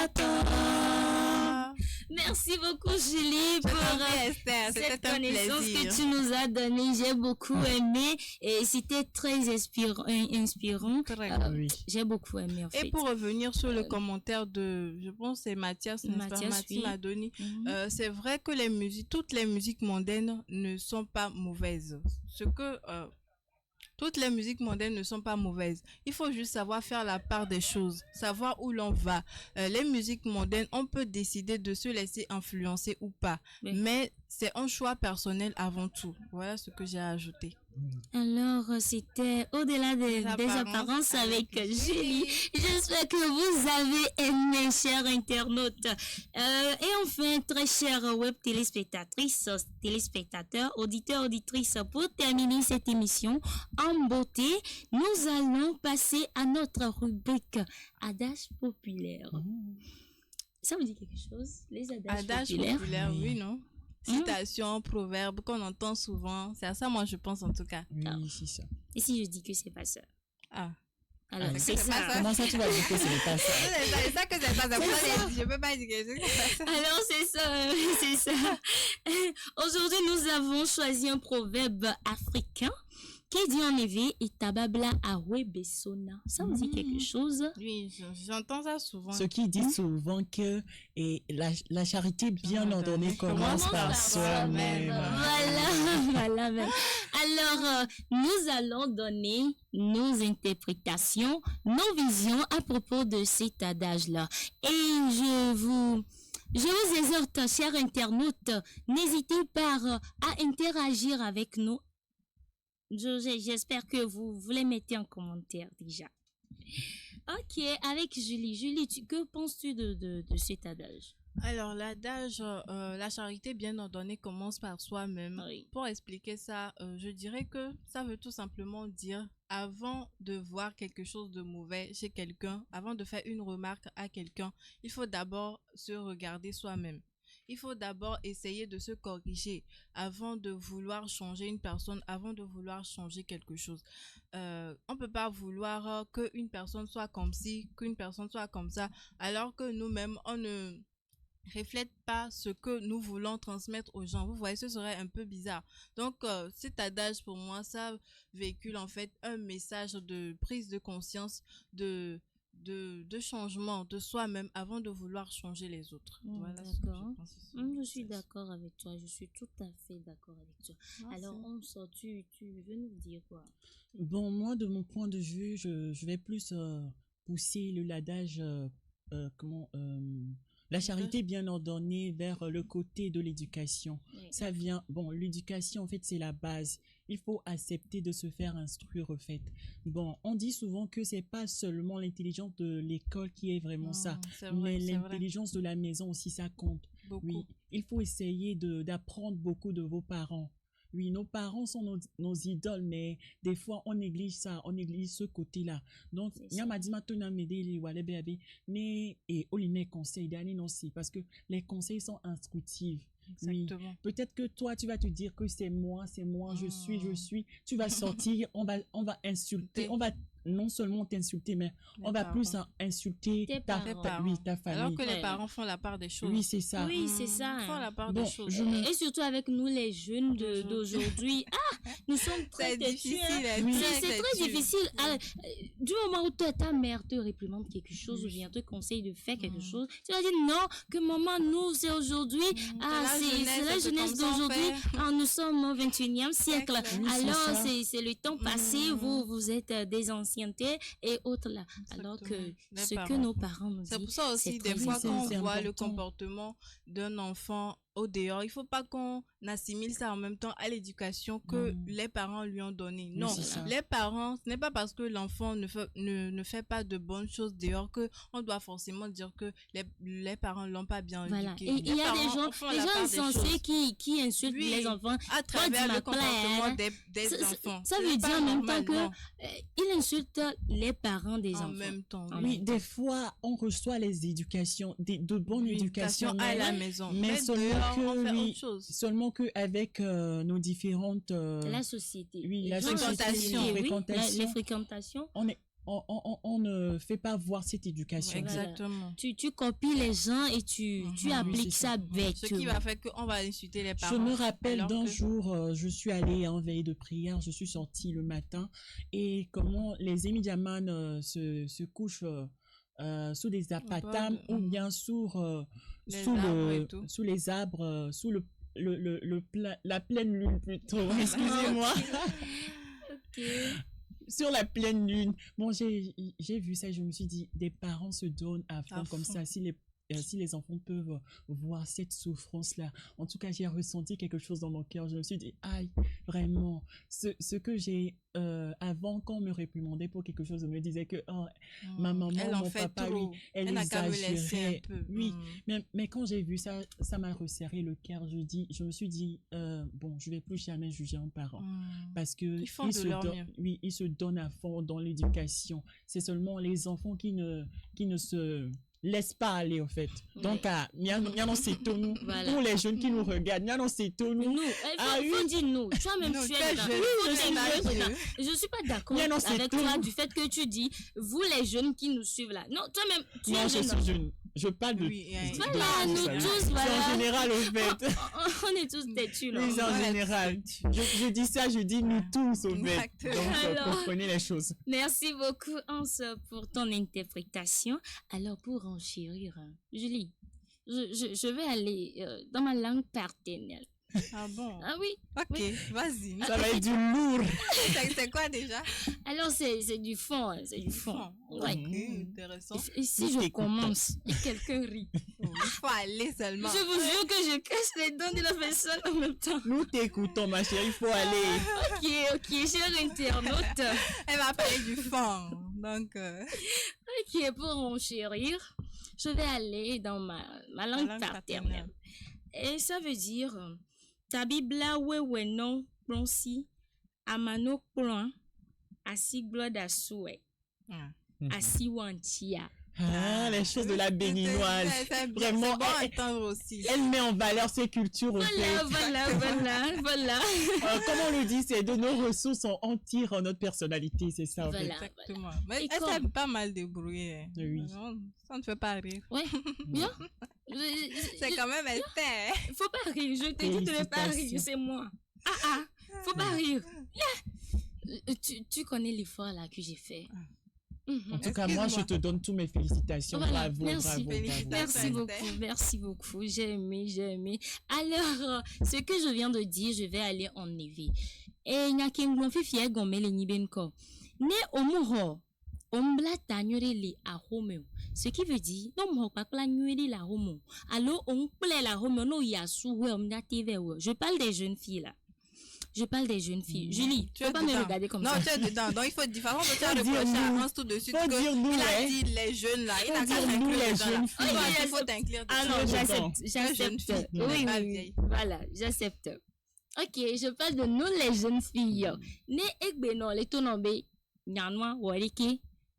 Ah. Merci beaucoup Julie pour Esther, cette c'était un connaissance plaisir. que tu nous as donnée. J'ai beaucoup aimé et c'était très inspirant. Oui. J'ai beaucoup aimé en fait. Et pour revenir sur le commentaire de, je pense que c'est Mathias, n'est-ce pas? Mathias, Mathieu oui. Madoni. Mhm. C'est vrai que toutes les musiques mondaines ne sont pas mauvaises. Toutes les musiques mondaines ne sont pas mauvaises. Il faut juste savoir faire la part des choses, savoir où l'on va. Les musiques mondaines, on peut décider de se laisser influencer ou pas. Oui. Mais c'est un choix personnel avant tout. Voilà ce que j'ai ajouté. Alors, c'était au-delà des apparences avec Julie. J'espère que vous avez aimé, chers internautes. Et enfin, très chers web téléspectatrices, téléspectateurs, auditeurs, auditrices, pour terminer cette émission en beauté, nous allons passer à notre rubrique Adage populaire. Ça vous dit quelque chose, les adages populaires? Oui, non? Citations, proverbes qu'on entend souvent. C'est à ça, moi, je pense en tout cas. Oui, c'est ça. Et si je dis que c'est pas ça? Ah. Alors, Ah, c'est ça. Comment ça, tu vas dire que ce n'est pas ça? C'est ça que c'est pas ça. Je peux pas dire que c'est ça. Alors, c'est ça, c'est ça. Aujourd'hui, nous avons choisi un proverbe africain qui dit en effet Itababla Awebesona. Ça vous dit quelque chose? Oui, j'entends ça souvent. Ce qui dit souvent que la charité bien ordonnée commence par soi-même. Voilà. Alors, nous allons donner nos interprétations, nos visions à propos de cet adage-là. Et je vous exhorte, chers internautes, n'hésitez pas à interagir avec nous. J'espère que vous les mettez en commentaire déjà. Ok, avec Julie. Julie, que penses-tu de cet adage? Alors, l'adage, la charité bien ordonnée commence par soi-même. Oui. Pour expliquer ça, je dirais que ça veut tout simplement dire, avant de voir quelque chose de mauvais chez quelqu'un, avant de faire une remarque à quelqu'un, il faut d'abord se regarder soi-même. Il faut d'abord essayer de se corriger avant de vouloir changer une personne, avant de vouloir changer quelque chose. On peut pas vouloir qu'une personne soit comme ci, qu'une personne soit comme ça, alors que nous-mêmes, on ne reflète pas ce que nous voulons transmettre aux gens. Vous voyez, ce serait un peu bizarre. Donc, cet adage, pour moi, ça véhicule en fait un message de prise de conscience, de changement de soi-même avant de vouloir changer les autres. Voilà ce que D'accord. je pense. Je suis d'accord avec toi. Je suis tout à fait d'accord avec toi. Merci. Alors, on sort, tu veux nous dire quoi? Bon, moi, de mon point de vue, je vais plus pousser l'adage, comment, la charité bien ordonnée vers le côté de l'éducation. Ça vient, bon, l'éducation, en fait, c'est la base. Il faut accepter de se faire instruire, en fait. Bon, on dit souvent que c'est pas seulement l'intelligence de l'école qui est vraiment ça, mais l'intelligence de la maison aussi, ça compte. Beaucoup. Oui, il faut essayer d'apprendre beaucoup de vos parents. Oui, nos parents sont nos idoles, mais des fois, on néglige ça, on néglige ce côté-là. Donc, il y a ma dit maintenant, mais et Oline conseil d'aller non si, parce que les conseils sont instructifs. Exactement. Oui. Peut-être que toi, tu vas te dire que c'est moi, je suis. Tu vas sortir, on va insulter, on va non seulement t'insulter, mais on va plus insulter ta famille. Alors que les parents font la part des choses. Oui, c'est ça. Oui, c'est ça. Ils font la part des choses. Et surtout avec nous, les jeunes d'aujourd'hui. Nous sommes très difficile. C'est très difficile. Du moment où ta mère te réprimande quelque chose ou bien te conseille de faire quelque chose, tu vas dire non, que maman, nous, c'est aujourd'hui. C'est la jeunesse d'aujourd'hui. Nous sommes au 21e siècle. Alors, c'est le temps passé. Vous êtes des anciennetés et autres là. Alors que ce que nos parents nous disent. C'est pour ça aussi, des fois, quand on voit le comportement d'un enfant au dehors, il faut pas qu'on assimile ça en même temps à l'éducation que les parents lui ont donné. Non, les parents, ce n'est pas parce que l'enfant ne fait pas de bonnes choses dehors que on doit forcément dire que les parents l'ont pas bien éduqué. Et il y a des gens insensés qui insultent les enfants à travers le comportement des enfants. Ça veut dire en même temps que il insulte les parents des enfants. En même temps. Oui, des fois on reçoit les éducations, de bonnes éducations à la maison. Mais seulement que avec nos différentes la société, les fréquentations, on ne fait pas voir cette éducation. Exactement. Tu copies les gens et tu appliques ça bêtement. Ce qui va faire qu'on va insulter les parents. Je me rappelle d'un jour, je suis allée en veille de prière, je suis sortie le matin et comment les Émidiaman se couchent sous des apatames ou bien sous les arbres, sous la pleine lune plutôt. Excusez-moi. Sur la pleine lune. Bon, j'ai vu ça, je me suis dit, des parents se donnent à fond comme ça. Si les enfants peuvent voir cette souffrance-là. En tout cas, j'ai ressenti quelque chose dans mon cœur. Je me suis dit, aïe, vraiment, ce que j'ai avant, quand on me réprimandait pour quelque chose, on me disait que ma maman, mon papa, elle exagérait. Oui, mais quand j'ai vu ça, ça m'a resserré le cœur. Je me suis dit, bon, je vais plus jamais juger un parent parce que ils se donnent à fond dans l'éducation. C'est seulement les enfants qui ne se laisse pas aller, au fait. Donc, c'est tout nous. Pour les jeunes qui nous regardent, c'est tout nous. Nous, il faut dire nous. Toi-même, tu es jeune. Je suis pas d'accord avec toi du fait que tu dis, vous les jeunes qui nous suivent là. Non, toi-même, tu es jeune. Je parle de... Voilà, nous tous, voilà. En général, au fait. On est tous têtus, là. Oui, en général. Je dis ça, je dis nous tous, au fait. Donc, comprenez les choses. Merci beaucoup, Hans, pour ton interprétation. Alors, pour enchérir, Julie, je vais aller dans ma langue paternelle. Ah bon? Ah oui. Ok, vas-y. Ça va être du lourd. C'est quoi déjà? Alors, c'est du fond. C'est du fond. Ouais. Intéressant. Et si je commence et quelqu'un rit? Il faut aller seulement. Je vous jure que je casse les dents de la personne en même temps. Nous t'écoutons, ma chérie, il faut aller. Ok, cher internaute. Elle va parler du fond. Donc. Ok, pour enchérir, je vais aller dans ma langue paternelle. Et ça veut dire, tabibla wewe non plonsi, amano plon, asi gloire d'asoué, asi wantia. Les choses de la béninoise. Vraiment, bon entendre aussi. Elle met en valeur ses cultures. Voilà. Comme on le dit, c'est de nos ressources, on tire notre personnalité, c'est ça. En fait. Exactement. Mais elle s'est pas mal débrouillée. Oui. Ça ne fait pas rire. Ouais, bien. C'est quand même elle. Faut pas rire, je t'ai dit de ne pas rire, c'est moi. Faut pas rire. Tu connais l'effort là que j'ai fait. En tout cas, moi, je te donne toutes mes félicitations. Voilà, bravo, merci. Bravo. Merci beaucoup. J'ai aimé. Alors, ce que je viens de dire, je vais aller en éveil. Et il y a quelqu'un qui fait fier gomme les nibenko. Ne omuho. ombla tanyureli a Romeo. Ce qui veut dire, non, moi, pas la nuit la Romeo. Alors, on plaît la Romeo, non, il y a sous, je parle des jeunes filles, là. Je parle des jeunes filles. Julie, tu vas pas me regarder comme ça. Non, tu es dedans. Donc, il faut différent. Tu as reproché à Hans tout de suite que il a dit les jeunes là. Il a qu'à inclure les jeunes filles. Il faut t'inclure. Ah non, j'accepte. Oui, oui. Voilà, j'accepte. Ok, je parle de nous les jeunes filles. Ne ekbe non, les tonombe. Nyanwa,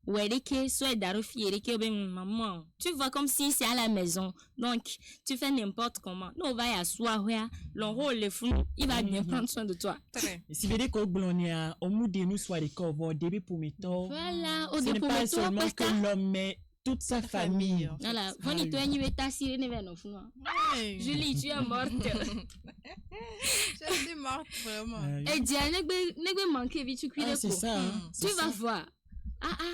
Wereke, soit Darufi, Ereke, maman. Tu vois comme si c'est à la maison. Donc, tu fais n'importe comment. Nous, on va y asseoir, l'enrôle, le fou, il va bien prendre soin de toi. Si vous dites que au bout de nous soit les corps, au début pour mes torts. Voilà, ce n'est pas seulement que l'homme, mais toute sa famille. Voilà, Julie, tu es morte. Je suis morte, vraiment. Et Diane, ne manquer vite, c'est ça. Tu vas voir.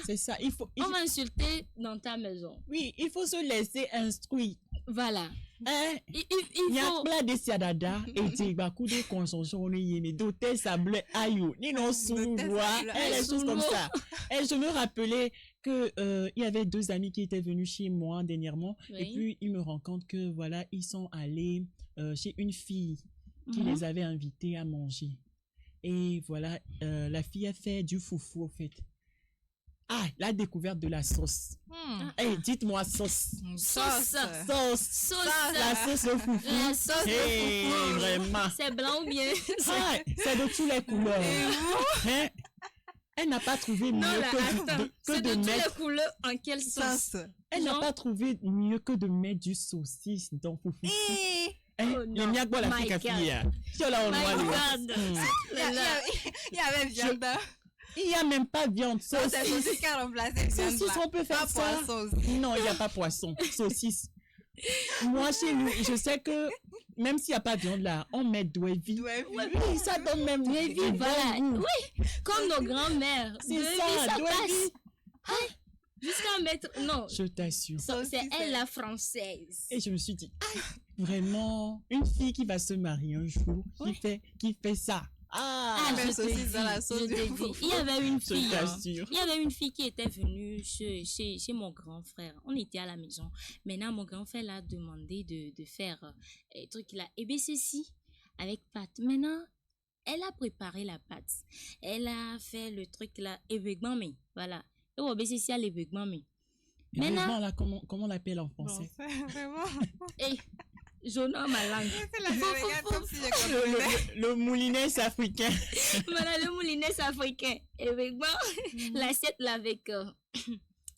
C'est ça, on va insulter dans ta maison. Oui, il faut se laisser instruire. Voilà. Il y a plein de siadada et tibakou de consommation mais d'hôtel sablé aïou ni non sous-voix les choses comme ça. Et je me rappelais que il y avait deux amis qui étaient venus chez moi dernièrement et puis ils me rendent compte que voilà, ils sont allés chez une fille qui les avait invités à manger. Et voilà, la fille a fait du foufou au fait. La découverte de la sauce. Dites-moi sauce. Sauce. La sauce au foufou. La sauce au foufou. Vraiment. C'est blanc ou bien? C'est de toutes les couleurs. Elle n'a pas trouvé mieux que de mettre... toutes les couleurs en quelle sauce? Elle n'a pas trouvé mieux que de mettre du saucisse dans foufou. Il y a quoi la fille? Il y avait viande. Il n'y a même pas viande, saucisse. C'est saucisse qui a remplacé viande. Saucisse, on peut faire ça. Non, il n'y a pas poisson, saucisse. Moi, chez nous, je sais que même s'il n'y a pas de viande là, on met douévi. Oui, ça donne même douévi. Voilà. Oui, comme nos grands-mères. C'est ça, douévi. Jusqu'à mettre... Non. Je t'assure. C'est elle la française. Et je me suis dit, vraiment, une fille qui va se marier un jour, qui fait ça. Je dans la sauce il y avait une fille, il y avait une fille qui était venue chez mon grand frère. On était à la maison. Maintenant, mon grand frère l'a demandé de faire un truc là. Et bien, ceci, avec pâte. Maintenant, elle a préparé la pâte. Elle a fait le truc là, ebegmame. Voilà. Et bien, ceci, elle ebegmame. Maintenant, là, comment on l'appelle en français? Vraiment. Je nomme ma langue. Le moulinès africain. Voilà, le moulinès africain. Et avec l'assiette là avec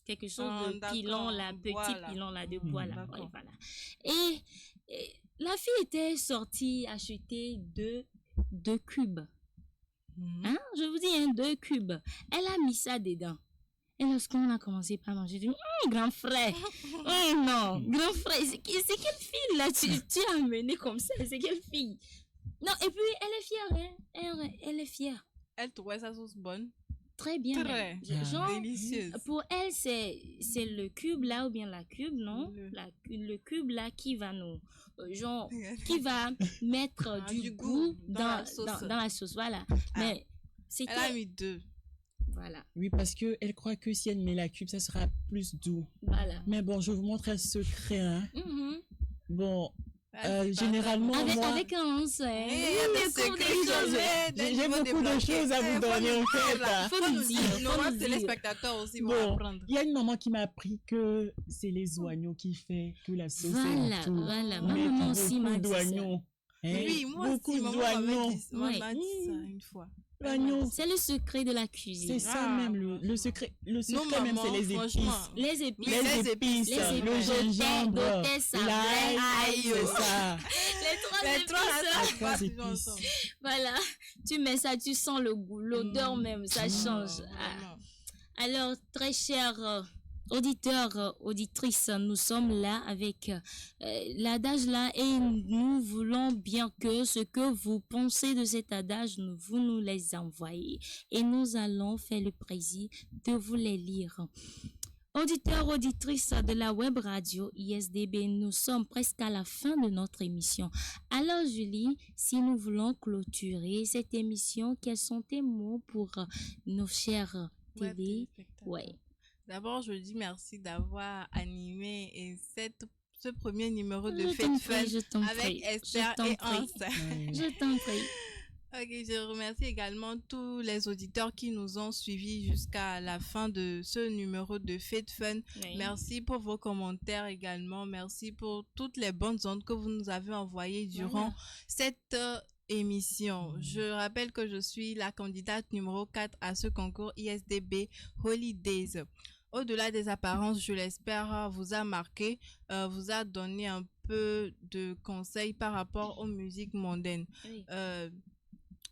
quelque chose de pilon, là, petit pilon là, de bois là. Voilà. Et la fille était sortie acheter deux cubes. Je vous dis, 2 cubes. Elle a mis ça dedans. Et lorsqu'on a commencé par manger, je dis, grand frère, non, grand frère, c'est quelle fille là, tu as amené comme ça, c'est quelle fille? Non, et puis elle est fière, hein, elle est fière. Elle trouvait sa sauce bonne? Très bien. Genre, délicieuse. Pour elle, c'est le cube là, ou bien la cube, non? Le cube là qui va nous, qui va mettre du goût dans la sauce, voilà. Mais c'était... Elle a mis 2. Voilà. Oui, parce que elle croit que si elle met la cube, ça sera plus doux. Voilà. Mais bon, je vous montre un secret, hein. Bon, généralement, avec un j'ai beaucoup de choses à vous donner en fait. Faut nous dire. Nos téléspectateurs aussi vont apprendre. Il y a une maman qui m'a appris que c'est les oignons qui fait que la sauce est tout. Voilà, maman aussi m'a dit ça. Oui, moi aussi, maman m'a dit ça une fois. C'est le secret de la cuisine. C'est ça même, le secret. Le secret même, c'est les épices. Les épices. Le gingembre, l'ail, c'est ça. Les trois épices. Voilà. Tu mets ça, tu sens le goût, l'odeur même, ça change. Alors, très chers auditeurs, auditrices, nous sommes là avec l'adage là et nous voulons bien que ce que vous pensez de cet adage, vous nous les envoyez et nous allons faire le plaisir de vous les lire. Auditeurs, auditrices de la web radio ISDB, nous sommes presque à la fin de notre émission. Alors Julie, si nous voulons clôturer cette émission, quels sont tes mots pour nos chers télé? D'abord, je dis merci d'avoir animé ce premier numéro de Je Fête t'en Fun prie, je t'en avec prie, Esther je t'en et prie. Hans. Je t'en prie. Ok, je remercie également tous les auditeurs qui nous ont suivis jusqu'à la fin de ce numéro de Fête Fun. Oui. Merci pour vos commentaires également. Merci pour toutes les bonnes ondes que vous nous avez envoyées durant cette émission. Je rappelle que je suis la candidate numéro 4 à ce concours ISDB Holidays. Au-delà des apparences, je l'espère, vous a marqué, vous a donné un peu de conseils par rapport aux musiques mondaines. Oui.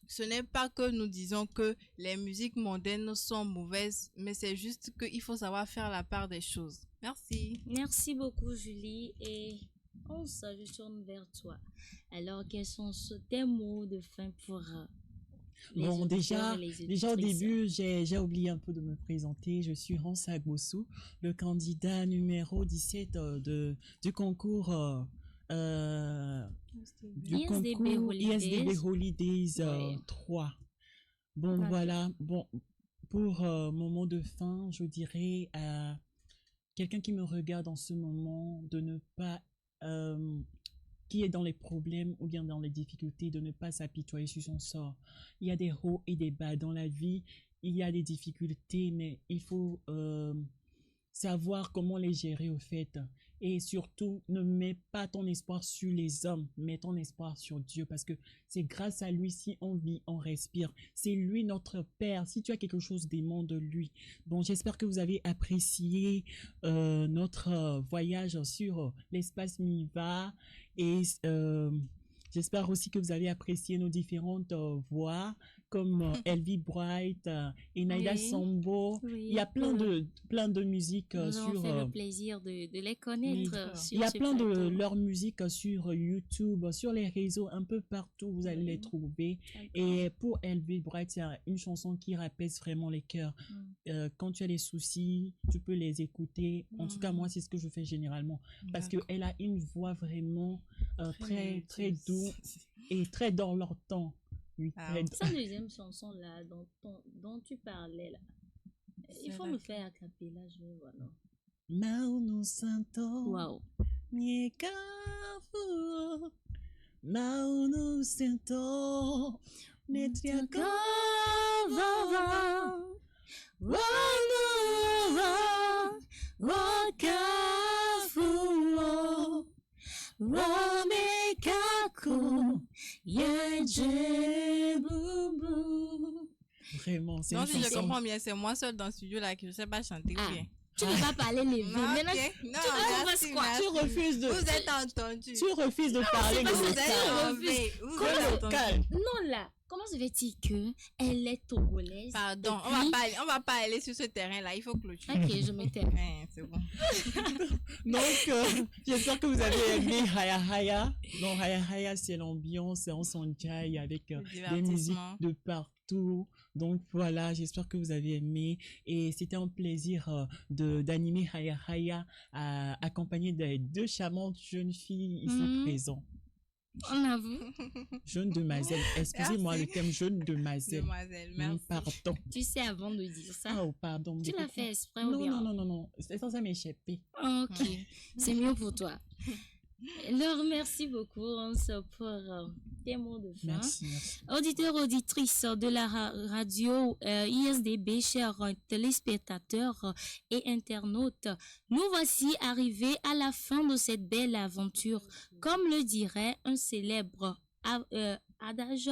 Ce n'est pas que nous disons que les musiques mondaines sont mauvaises, mais c'est juste qu'il faut savoir faire la part des choses. Merci. Merci beaucoup, Julie. Et on se tourne vers toi. Alors, quels sont tes mots de fin pour les Bon, auditeurs déjà et les au auditrices? début, j'ai oublié un peu de me présenter. Je suis Hans Agbossou, le candidat numéro 17 du concours ISDB Holidays Ouais. 3. Bon, Ok. voilà. Bon, pour mon mot de fin, je dirais à quelqu'un qui me regarde en ce moment de ne pas, qui est dans les problèmes ou bien dans les difficultés, de ne pas s'apitoyer sur son sort. Il y a des hauts et des bas dans la vie. Il y a des difficultés, mais il faut savoir comment les gérer au fait. Et surtout, ne mets pas ton espoir sur les hommes, mets ton espoir sur Dieu, parce que c'est grâce à lui si on vit, on respire. C'est lui notre Père. Si tu as quelque chose, demande-lui. Bon, j'espère que vous avez apprécié notre voyage sur l'espace Miva et j'espère aussi que vous avez apprécié nos différentes voix, comme Elvie Bright et Naida Oui. Sambo. Oui. Il y a plein de musiques Nous avons sur... fait le plaisir de les connaître oui. sur Il y a ce plein de plateau. leurs musiques sur YouTube, sur les réseaux, un peu partout, vous allez les trouver. D'accord. Et pour Elvie Bright, c'est une chanson qui apaise vraiment les cœurs. Quand tu as des soucis, tu peux les écouter. En tout cas, moi, c'est ce que je fais généralement. Parce qu'elle a une voix vraiment très doux et très dans leur temps. Oui, très Sa deuxième chanson là, dont tu parlais là, il faut me faire a cappella, je vais voir. Non? Mauno Santo. Wow. Miekafu. Mauno Santo. Netriakava. Wakafu. Wamekaku. Yajebubu. Vraiment, c'est Non, une si je chanson. comprends bien, c'est moi seule dans le studio là qui ne sais pas chanter ou bien. Tu ne vas pas aller lever. Non, Maintenant, ok. Non, tu merci, refais quoi? merci. Tu refuses de... Vous êtes entendu. Tu refuses de parler de c'est pas Vous ça. êtes ça. enlevé. Vous Comment êtes c'est entendu. Calme. Non là, comment se fait-il que elle est togolaise? Pardon, et on va puis- va pas aller sur ce terrain là, il faut clôturer. Ok, je me tais. Ouais, c'est bon. Donc, j'espère que vous avez aimé Haya Haya. Donc, Haya Haya, c'est l'ambiance, on s'enjaille avec Le des musiques divertissement. de partout. Donc, voilà, j'espère que vous avez aimé. Et c'était un plaisir d'animer Haya Haya, accompagné des deux charmantes jeunes filles ici Mhm. présentes. On avoue. Jeune demoiselle. Excusez-moi Merci. le terme jeune demoiselle. Demoiselle, Oui, merci. pardon. Tu sais avant de dire ça. Oh, pardon. Tu l'as Écoute-moi. fait exprès ou Non, bien? non. C'est sans ça m'échapper. Ok, c'est mieux pour toi. Alors, merci beaucoup, Hans, pour tes mots de fin. Merci. Auditeurs, auditrices de la radio ISDB, chers téléspectateurs et internautes, nous voici arrivés à la fin de cette belle aventure. Comme le dirait un célèbre adage,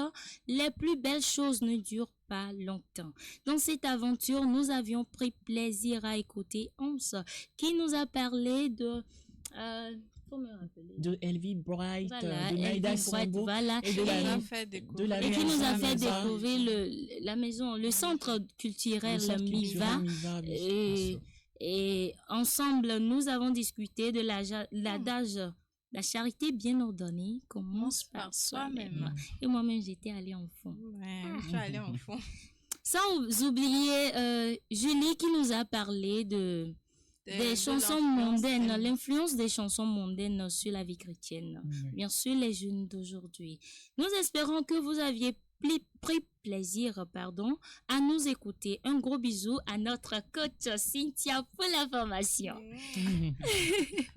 les plus belles choses ne durent pas longtemps. Dans cette aventure, nous avions pris plaisir à écouter Hans, qui nous a parlé de... faut me rappeler. De Elvie Bright, Voilà, de Naida Elvie Bright, Sambo voilà. et de Il la nous a fait découvrir. la Et qui nous a maison fait Miva. découvrir la maison, le centre culturel Le centre Miva. culturel Miva, bien sûr. Et ensemble, nous avons discuté de l'adage, la charité bien ordonnée commence par soi-même. Et moi-même, j'étais allée en fond. Ouais, je suis allée en fond. Sans oublier Julie qui nous a parlé des chansons mondaines, l'influence des chansons mondaines sur la vie chrétienne. Oui. Bien sûr, les jeunes d'aujourd'hui. Nous espérons que vous aviez pris plaisir à nous écouter. Un gros bisou à notre coach Cynthia pour la formation.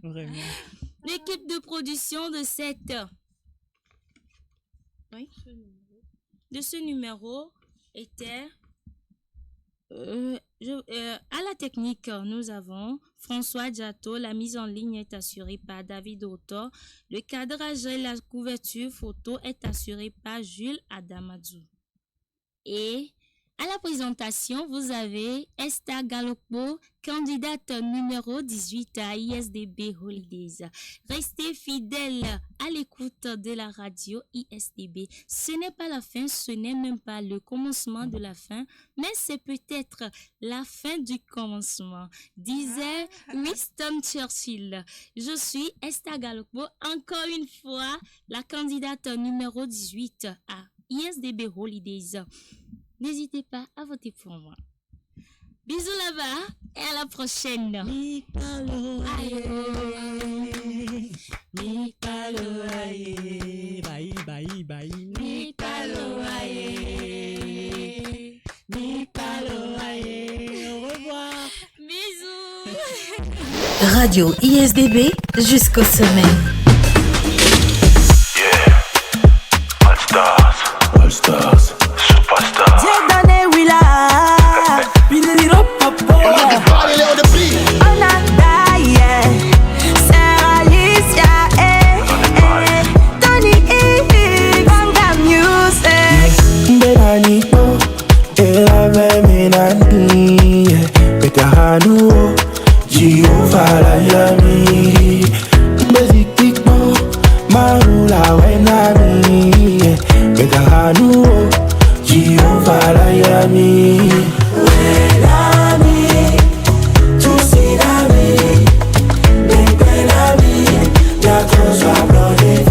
Vraiment. L'équipe de production de ce numéro était à la technique. Nous avons François Diato. La mise en ligne est assurée par David Otto. Le cadrage et la couverture photo est assurée par Jules Adamadou. Et à la présentation, vous avez Esther Galokbo, candidate numéro 18 à ISDB Holidays. Restez fidèles à l'écoute de la radio ISDB. Ce n'est pas la fin, ce n'est même pas le commencement de la fin, mais c'est peut-être la fin du commencement, disait Winston Churchill. Je suis Esther Galokbo, encore une fois, la candidate numéro 18 à ISDB Holidays. N'hésitez pas à voter pour moi. Bisous là-bas et à la prochaine. Mikalo aye, bye bye bye. Mikalo aye, au revoir. Bisous. Radio ISDB jusqu'au sommet. All stars, superstars. J'ai donné Willa, puis le liro popo. On a Daye, Sarah Alicia, Tony Banga Music. Benanito, elle avait menani. Betahanu, Jehovah la yami. Bezikiko, Marula wenami. Betahanu, Jehovah la yami. Wenami, tusinami. Benami, ya cosa blonde.